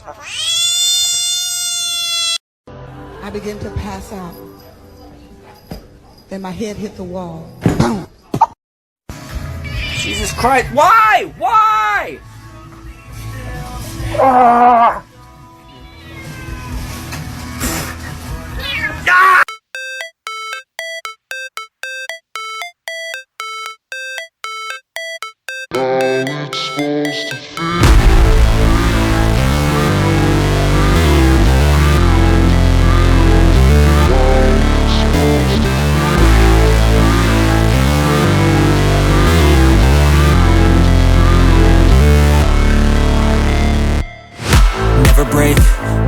I began to pass out. Then my head hit the wall. Boom! Jesus Christ! Why? Why? Never break,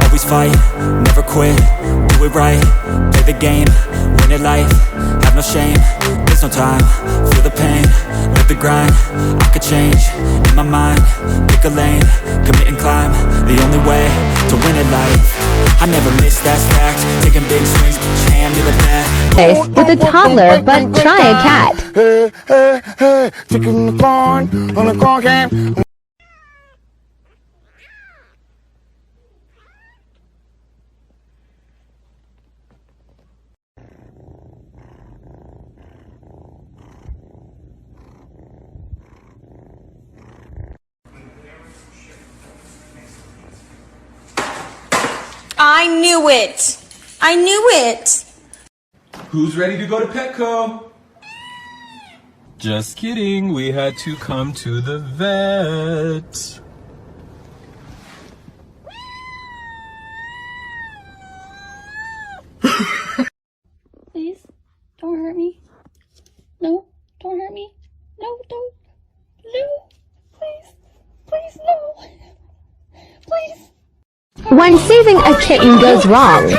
always fight, never quit, do it right, play the game, win it life, have no shame, there's no time, feel the pain, live the grind, I could change, in my mind, pick a lane, commit and climb, the only way to win it life, I never miss that fact, taking big swings, jam to the bat. With a toddler, but try a cat. Hey, hey, hey, chicken the corn on the corn can. I knew it! I knew it! Who's ready to go to Petco? Just kidding, we had to come to the vet. Please, don't hurt me. No, don't hurt me. No, don't. No, please. Please, no. Please. When saving a kitten goes wrong,